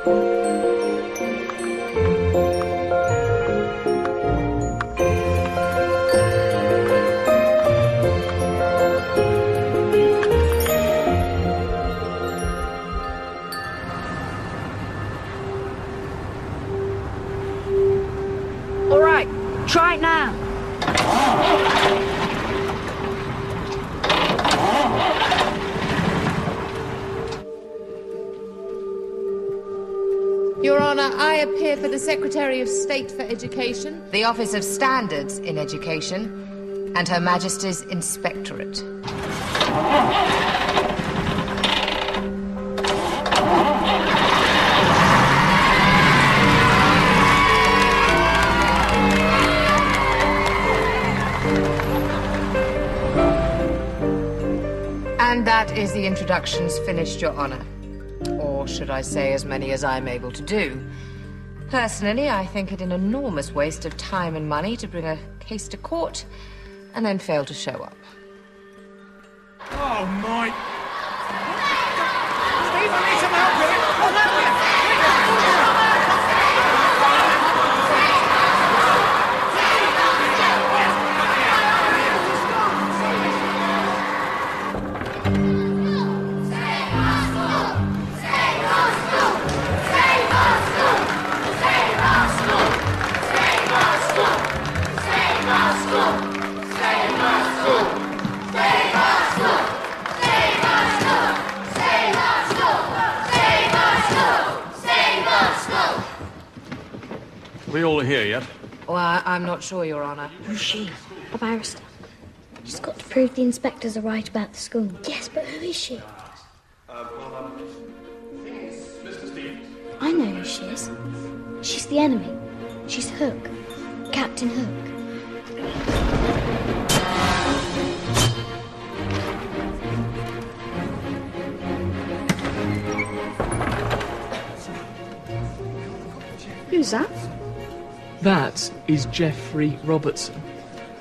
All right, try it now. Your Honour, I appear for the Secretary of State for Education, the Office of Standards in Education, and Her Majesty's Inspectorate. And that is the introductions finished, Your Honour. Or should I say as many as I'm able to do. Personally, I think it an enormous waste of time and money to bring a case to court and then fail to show up. Oh, my... Steve, I need some help with it. We all here yet? Well, I'm not sure, Your Honour. Who's she? A barrister. She's got to prove the inspectors are right about the school. Yes, but who is she? Mr. Stevens. I know who she is. She's the enemy. She's Hook. Captain Hook. Who's that? That is Geoffrey Robertson.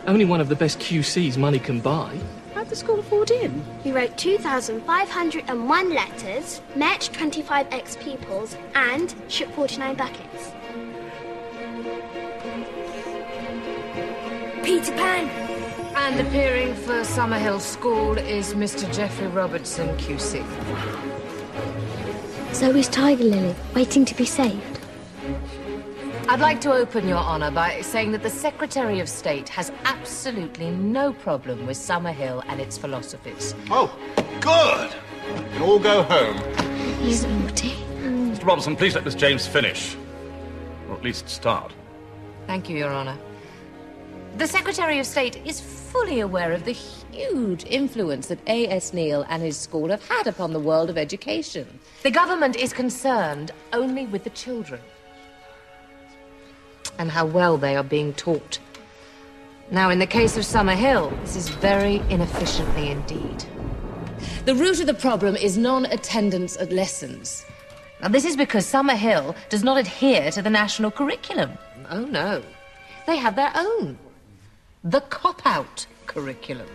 Only one of the best QCs money can buy. How'd the school afford him? He wrote 2,501 letters, met 25 ex-pupils, and shook 49 buckets. Peter Pan! And appearing for Summerhill School is Mr. Geoffrey Robertson, QC. Zoe's Tiger Lily, waiting to be saved. I'd like to open, Your Honour, by saying that the Secretary of State has absolutely no problem with Summerhill and its philosophies. Oh, good! You can all go home. He's naughty. Mr. Robertson, please let Miss James finish. Or at least start. Thank you, Your Honour. The Secretary of State is fully aware of the huge influence that A.S. Neil and his school have had upon the world of education. The government is concerned only with the children and how well they are being taught. Now, in the case of Summerhill, this is very inefficiently indeed. The root of the problem is non-attendance at lessons. Now, this is because Summerhill does not adhere to the national curriculum. Oh, no. They have their own. The cop-out curriculum.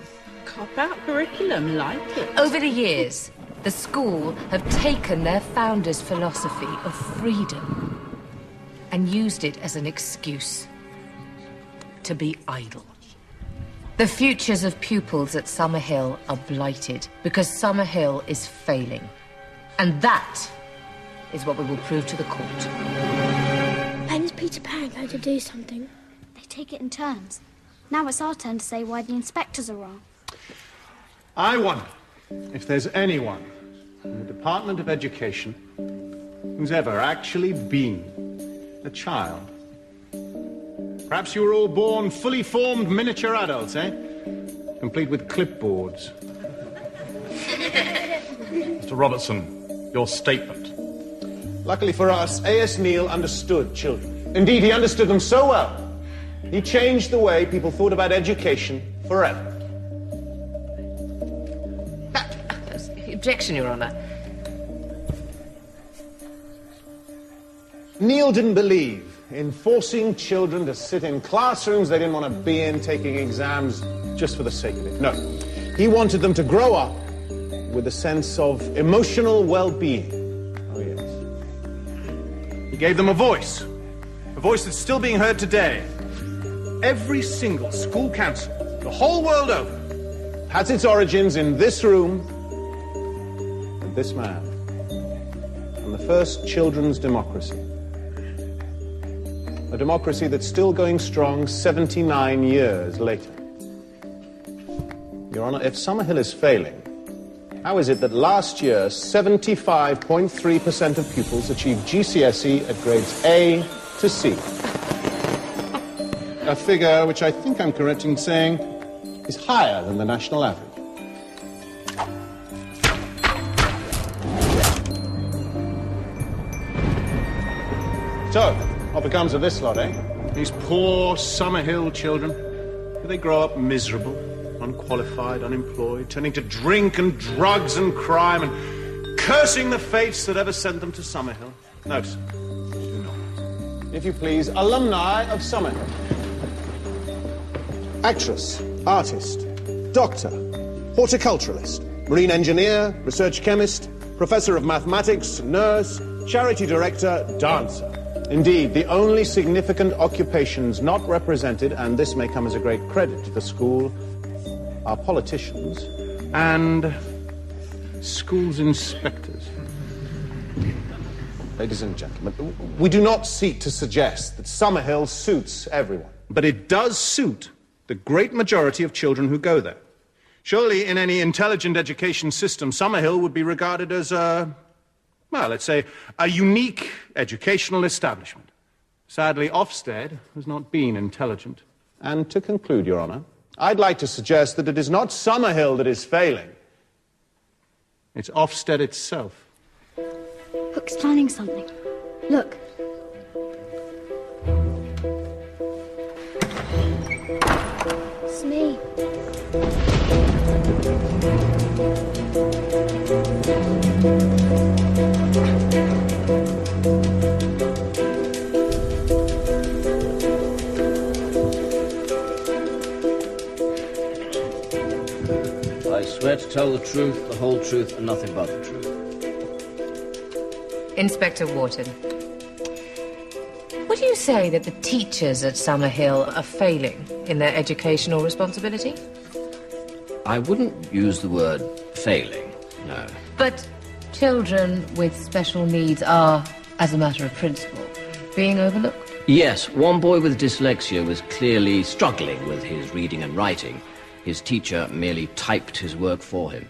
Cop-out curriculum, like it. Over the years, the school have taken their founders' philosophy of freedom and used it as an excuse to be idle. The futures of pupils at Summerhill are blighted because Summerhill is failing. And that is what we will prove to the court. When is Peter Pan going to do something? They take it in turns. Now it's our turn to say why the inspectors are wrong. I wonder if there's anyone in the Department of Education who's ever actually been a child. Perhaps you were all born fully formed miniature adults, eh? Complete with clipboards. Mr. Robertson, your statement. Luckily for us, A.S. Neil understood children. Indeed, he understood them so well, he changed the way people thought about education forever. Objection, Your Honour. Neil didn't believe in forcing children to sit in classrooms they didn't want to be in, taking exams just for the sake of it. No. He wanted them to grow up with a sense of emotional well-being. Oh, yes. He gave them a voice that's still being heard today. Every single school council, the whole world over, has its origins in this room and this man. And the first children's democracy. A democracy that's still going strong 79 years later. Your Honor, if Summerhill is failing, how is it that last year 75.3% of pupils achieved GCSE at grades A to C? A figure which I think I'm correct in saying is higher than the national average. So, what becomes of this lot, eh? These poor Summerhill children. Do they grow up miserable, unqualified, unemployed, turning to drink and drugs and crime and cursing the fates that ever sent them to Summerhill? No, sir. Do not. If you please, alumni of Summerhill. Actress, artist, doctor, horticulturalist, marine engineer, research chemist, professor of mathematics, nurse, charity director, dancer. Indeed, the only significant occupations not represented, and this may come as a great credit to the school, are politicians and schools inspectors. Ladies and gentlemen, we do not seek to suggest that Summerhill suits everyone, but it does suit the great majority of children who go there. Surely in any intelligent education system, Summerhill would be regarded as well, let's say, a unique educational establishment. Sadly, Ofsted has not been intelligent. And to conclude, Your Honor, I'd like to suggest that it is not Summerhill that is failing. It's Ofsted itself. Look, it's planning something. Look. It's me. I swear to tell the truth, the whole truth, and nothing but the truth. Inspector Wharton, would you say that the teachers at Summerhill are failing in their educational responsibility? I wouldn't use the word failing, no. But children with special needs are, as a matter of principle, being overlooked? Yes, one boy with dyslexia was clearly struggling with his reading and writing. His teacher merely typed his work for him.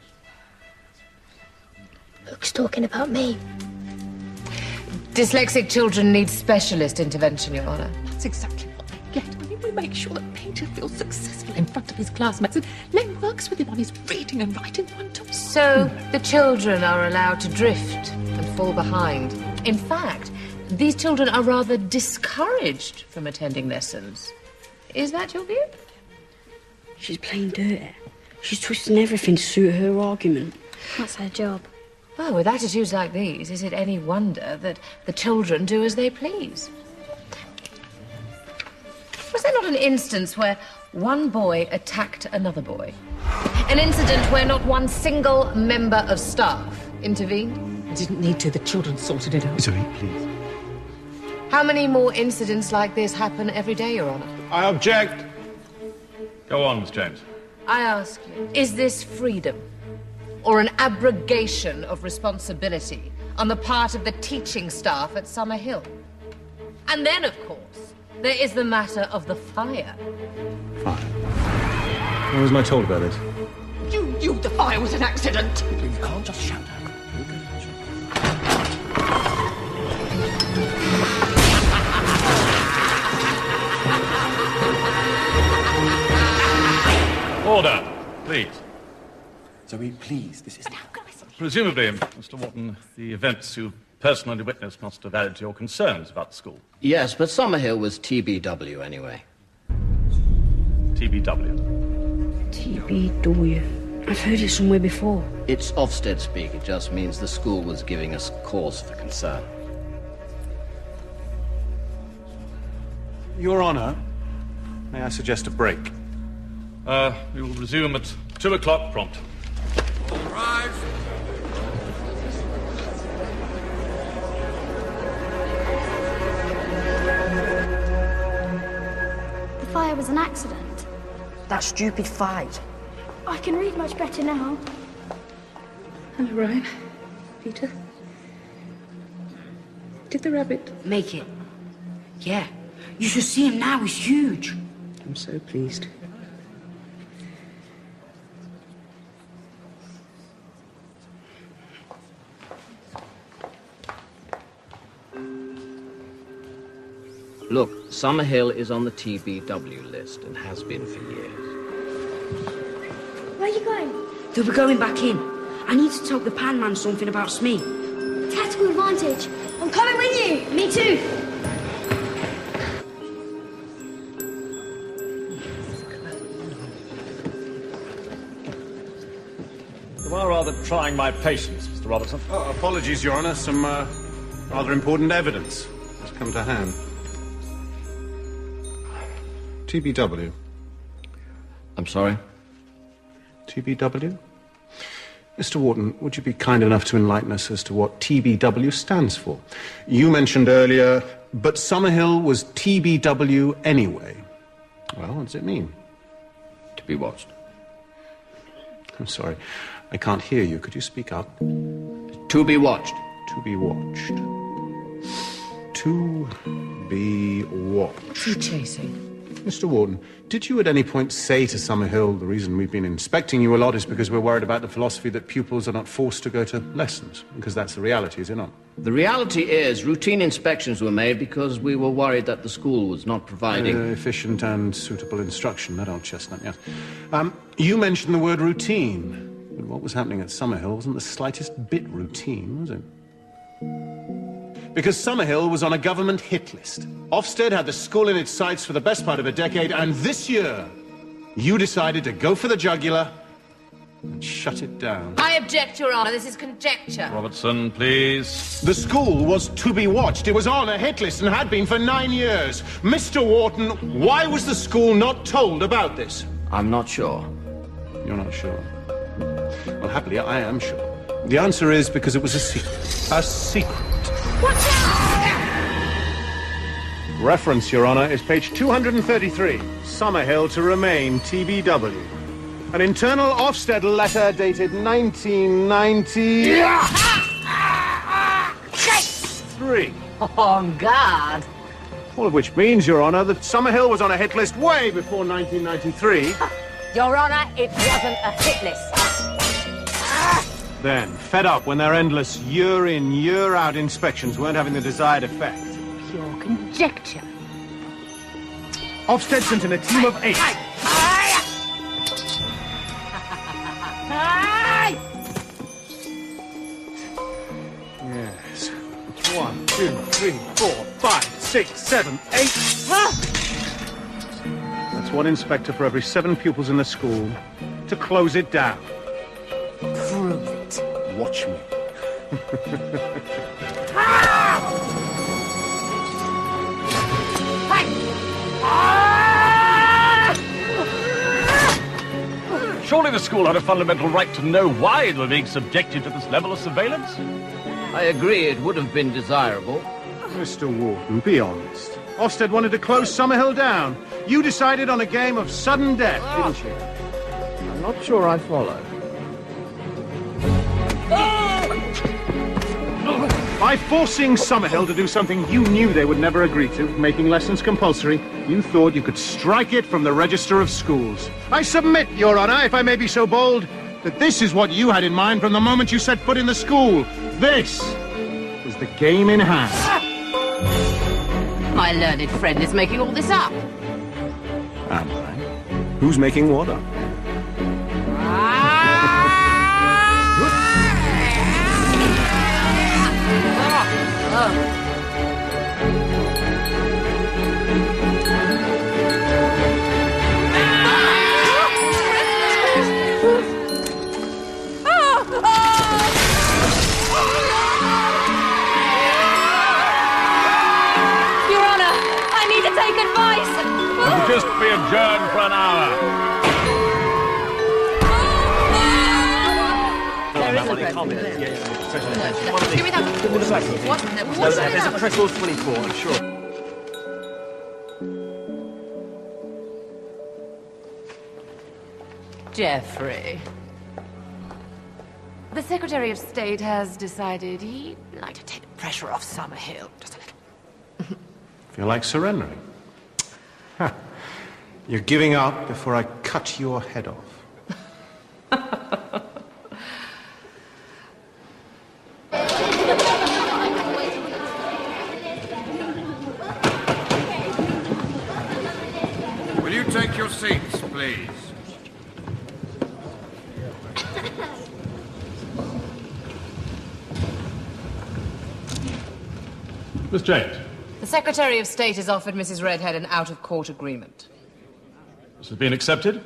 Luke's talking about me. Dyslexic children need specialist intervention, Your Honour. That's exactly what they get. I mean, we make sure that Peter feels successful in front of his classmates, and Len works with him on his reading and writing one-to-one. So the children are allowed to drift and fall behind. In fact, these children are rather discouraged from attending lessons. Is that your view? She's plain dirty. She's twisting everything to suit her argument. That's her job. Well, with attitudes like these, is it any wonder that the children do as they please? Was there not an instance where one boy attacked another boy? An incident where not one single member of staff intervened? I didn't need to. The children sorted it out. Sorry, please. How many more incidents like this happen every day, Your Honour? I object. Go on, Miss James. I ask you, is this freedom or an abrogation of responsibility on the part of the teaching staff at Summerhill? And then, of course, there is the matter of the fire. Fire? When was I told about it? You knew the fire was an accident. You can't just shout out. Order, please. Zoe, please, this is... Presumably, Mr. Wharton, the events you personally witnessed must have added to your concerns about the school. Yes, but Summerhill was TBW anyway. TBW? TBW. I've heard it somewhere before. It's Ofsted speak. It just means the school was giving us cause for concern. Your Honour, may I suggest a break? We will resume at 2 o'clock prompt. All rise. was an accident. That stupid fight. I can read much better now. Hello, Ryan. Peter. Did the rabbit Make it? Yeah. You should see him now. He's huge. I'm so pleased. Look, Summerhill is on the TBW list and has been for years. Where are you going? They'll be going back in. I need to tell the pan man something about Smee. Tactical advantage. I'm coming with you. Me too. You are rather trying my patience, Mr. Robertson. Oh, apologies, Your Honor. Some rather important evidence has come to hand. TBW. I'm sorry? TBW? Mr. Wharton, would you be kind enough to enlighten us as to what TBW stands for? You mentioned earlier, but Summerhill was TBW anyway. Well, what does it mean? To be watched. I'm sorry, I can't hear you. Could you speak up? To be watched. To be watched. To be watched. Sea chasing. Mr. Wharton, did you at any point say to Summerhill, the reason we've been inspecting you a lot is because we're worried about the philosophy that pupils are not forced to go to lessons? Because that's the reality, is it not? The reality is, routine inspections were made because we were worried that the school was not providing... efficient and suitable instruction, that old chestnut, yes. You mentioned the word routine, but what was happening at Summerhill wasn't the slightest bit routine, was it? Because Summerhill was on a government hit list. Ofsted had the school in its sights for the best part of a decade, and this year, you decided to go for the jugular and shut it down. I object, Your Honour. This is conjecture. Robertson, please. The school was to be watched. It was on a hit list and had been for 9 years. Mr. Wharton, why was the school not told about this? I'm not sure. You're not sure? Well, happily, I am sure. The answer is because it was a secret. A secret. Watch out! Reference, Your Honour, is page 233. Summerhill to remain TBW. An internal Ofsted letter dated 1993. On guard. All of which means, Your Honour, that Summerhill was on a hit list way before 1993. Your Honour, it wasn't a hit list. Then, fed up when their endless year-in, year-out inspections weren't having the desired effect, Pure conjecture. Ofsted sent in a team of 8. Yes. It's 1, 2, 3, 4, 5, 6, 7, 8. That's one inspector for every 7 pupils in the school to close it down. Prove it. Watch me. Surely the school had a fundamental right to know why it were being subjected to this level of surveillance? I agree it would have been desirable. Mr. Wharton, be honest. Ofsted wanted to close Summerhill down. You decided on a game of sudden death, didn't you? I'm not sure I follow. By forcing Summerhill to do something you knew they would never agree to, making lessons compulsory, you thought you could strike it from the register of schools. I submit, Your Honour, if I may be so bold, that this is what you had in mind from the moment you set foot in the school. This was the game in hand. My learned friend is making all this up. Am I? Who's making what up? Just be adjourned for an hour. There is a press. Give me that. What? What's that? There's a press 24, I'm sure. Geoffrey. The Secretary of State has decided he'd like to take the pressure off Summerhill just a little. Feel like surrendering? Huh. You're giving up before I cut your head off. Will you take your seats, please? Miss James. The Secretary of State has offered Mrs. Redhead an out-of-court agreement. This has been accepted?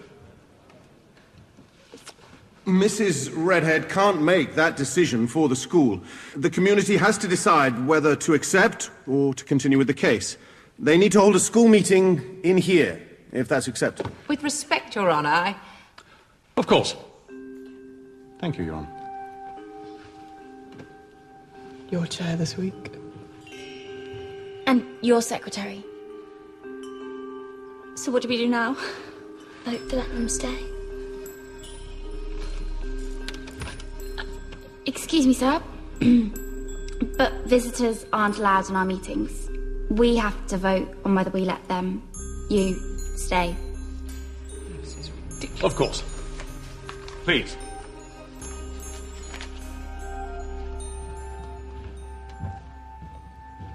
Mrs. Redhead can't make that decision for the school. The community has to decide whether to accept or to continue with the case. They need to hold a school meeting in here, if that's accepted. With respect, Your Honour, I... Of course. Thank you, Your Honour. Your chair this week. And your secretary. So what do we do now? Vote to let them stay. Excuse me, sir. But visitors aren't allowed in our meetings. We have to vote on whether we let them, you, stay. Of course. Please.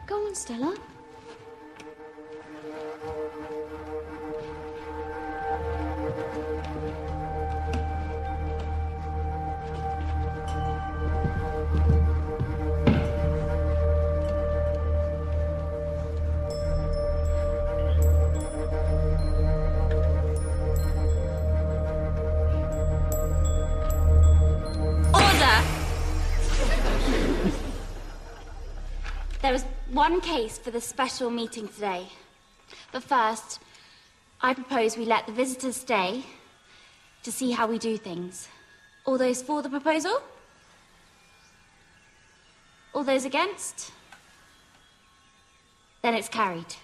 Go on, Stella. There is one case for the special meeting today. But first, I propose we let the visitors stay to see how we do things. All those for the proposal? All those against? Then it's carried.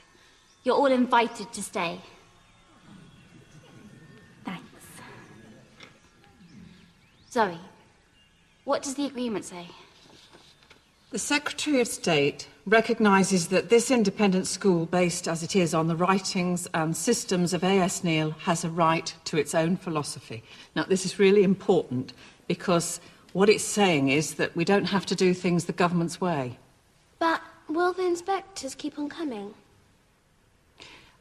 You're all invited to stay. Thanks. Zoe, what does the agreement say? The Secretary of State recognises that this independent school, based as it is on the writings and systems of A.S. Neil, has a right to its own philosophy. Now, this is really important because what it's saying is that we don't have to do things the government's way. But will the inspectors keep on coming?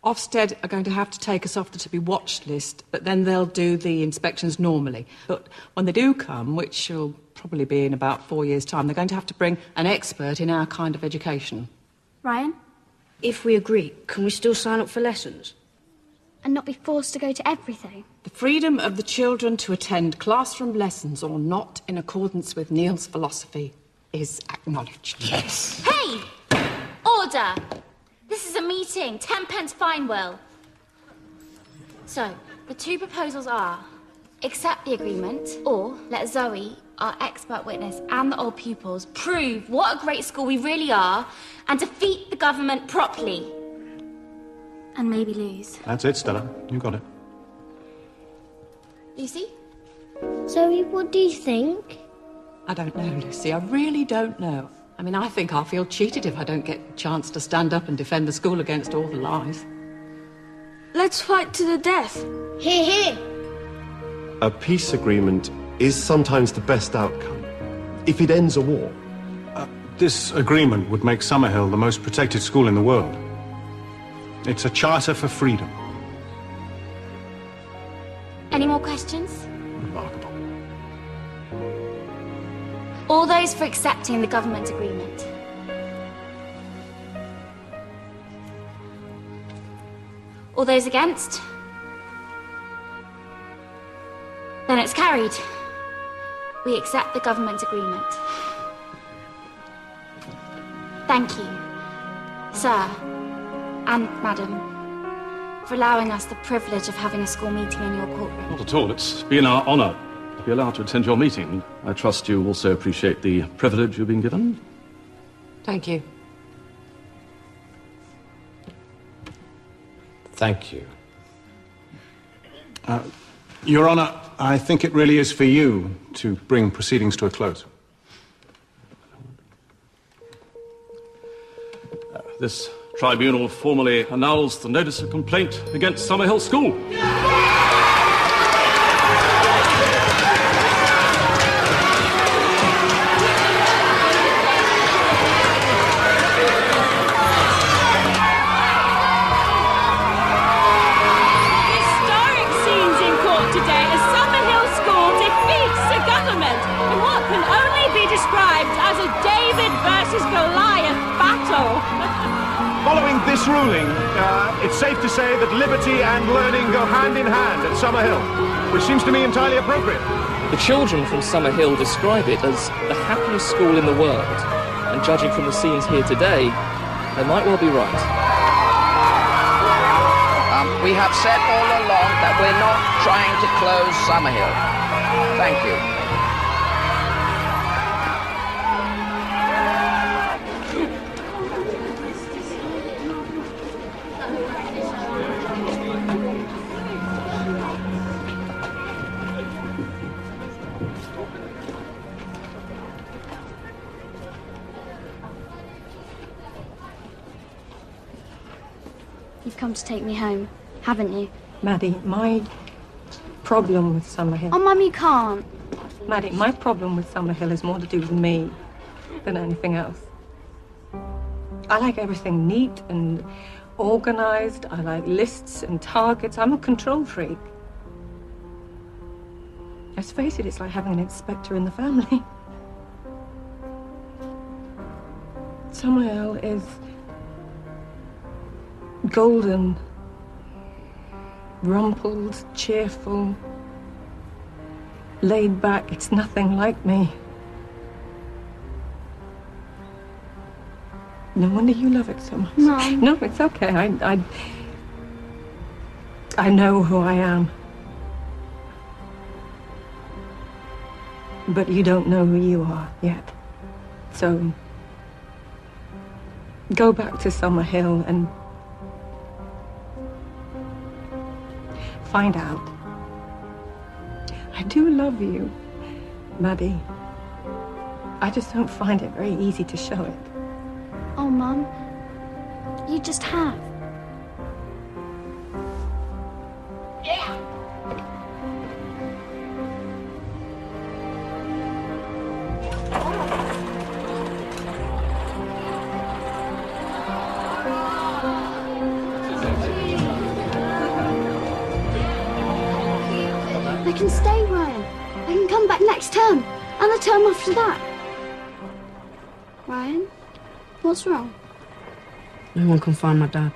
Ofsted are going to have to take us off the to-be-watched list, but then they'll do the inspections normally. But when they do come, which will probably be in about 4 years' time, they're going to have to bring an expert in our kind of education. Ryan? If we agree, can we still sign up for lessons? And not be forced to go to everything? The freedom of the children to attend classroom lessons or not in accordance with Neil's philosophy is acknowledged. Yes. Hey! Order! This is a meeting. 10 pence fine, Will. So, the two proposals are accept the agreement or let Zoe, our expert witness, and the old pupils prove what a great school we really are and defeat the government properly. And maybe lose. That's it, Stella. You got it. Lucy? Zoe, what do you think? I don't know, Lucy. I really don't know. I mean, I think I'll feel cheated if I don't get a chance to stand up and defend the school against all the lies. Let's fight to the death. Hear, hear. A peace agreement is sometimes the best outcome, if it ends a war. This agreement would make Summerhill the most protected school in the world. It's a charter for freedom. Any more questions? Remarkable. All those for accepting the government agreement. All those against? Then it's carried. We accept the government agreement. Thank you, sir and madam, for allowing us the privilege of having a school meeting in your courtroom. Not at all. It's been our honour to be allowed to attend your meeting. I trust you also appreciate the privilege you've been given. Thank you. Thank you. Your Honor, I think it really is for you to bring proceedings to a close. This tribunal formally annuls the notice of complaint against Summerhill School. Historic scenes in court today as Summerhill School defeats the government in what can only be described as a David versus Goliath battle. Following this ruling, it's safe to say that liberty and learning go hand in hand at Summerhill, which seems to me entirely appropriate. The children from Summerhill describe it as the happiest school in the world, and judging from the scenes here today, they might well be right. We have said all along that we're not trying to close Summerhill. Thank you. You've come to take me home, haven't you? Maddie, my problem with Summerhill... Oh, Mum, you can't. Maddie, my problem with Summerhill is more to do with me than anything else. I like everything neat and organised. I like lists and targets. I'm a control freak. Let's face it, it's like having an inspector in the family. Summerhill is golden, rumpled, cheerful, laid back. It's nothing like me. No wonder you love it so much. Mum. No, it's okay. I know who I am. But you don't know who you are yet. So go back to Summerhill and find out. I do love you, Maddie. I just don't find it very easy to show it. Oh, Mum, you just have. Yeah. I can stay, Ryan. I can come back next term, and the term after that. Ryan, what's wrong? No one can find my dad.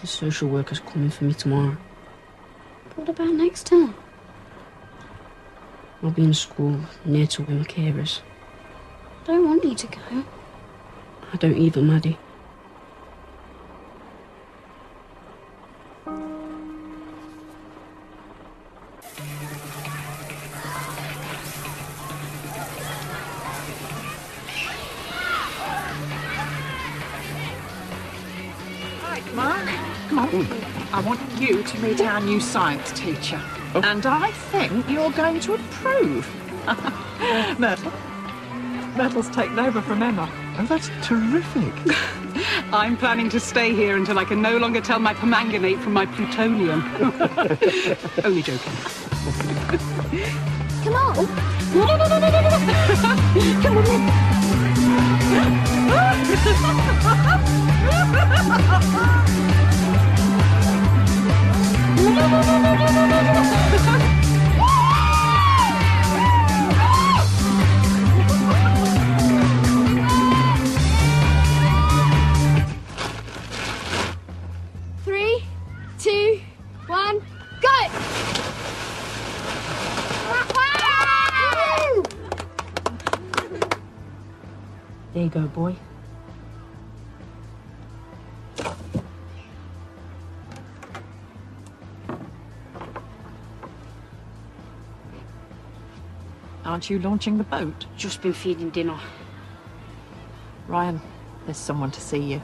The social worker's coming for me tomorrow. What about next term? I'll be in school near to where my care is. I don't want you to go. I don't either, Maddie. Right, Mark, come on. I want you to meet our new science teacher. Oh. And I think you're going to approve. Myrtle's taken over from Emma. Oh, that's terrific. I'm planning to stay here until I can no longer tell my permanganate from my plutonium. Only joking. Come on. Come on. 3, 2, 1, go! There you go, boy. Aren't you launching the boat? Just been feeding dinner. Ryan, there's someone to see you.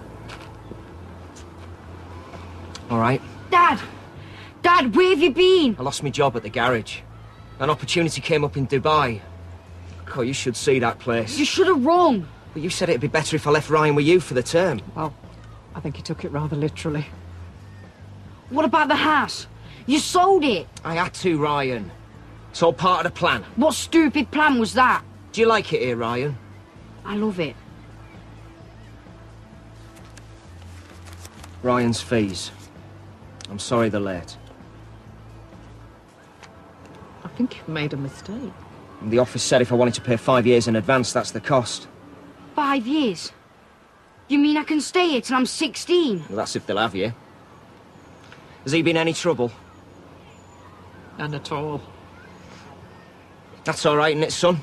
All right. Dad! Dad! Dad, where have you been? I lost my job at the garage. An opportunity came up in Dubai. God, you should see that place. You should have rung. But you said it'd be better if I left Ryan with you for the term. Well, I think he took it rather literally. What about the house? You sold it. I had to, Ryan. It's all part of the plan. What stupid plan was that? Do you like it here, Ryan? I love it. Ryan's fees. I'm sorry they're late. I think you've made a mistake. The office said if I wanted to pay 5 years in advance, that's the cost. 5 years? You mean I can stay here till I'm 16? Well, that's if they'll have you. Has he been any trouble? None at all. That's all right, isn't it, son?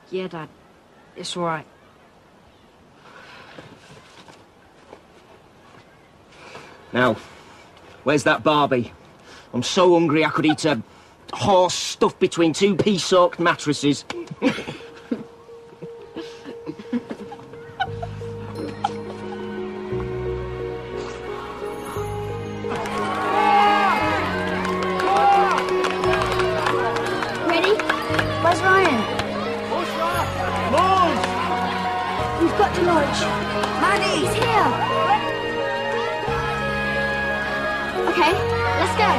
Yeah, Dad. It's all right. Now, where's that Barbie? I'm so hungry I could eat a horse stuffed between 2 pea-soaked mattresses. Ready? Where's Ryan? Launch! We've got to launch. Manny! He's here! Okay, let's go.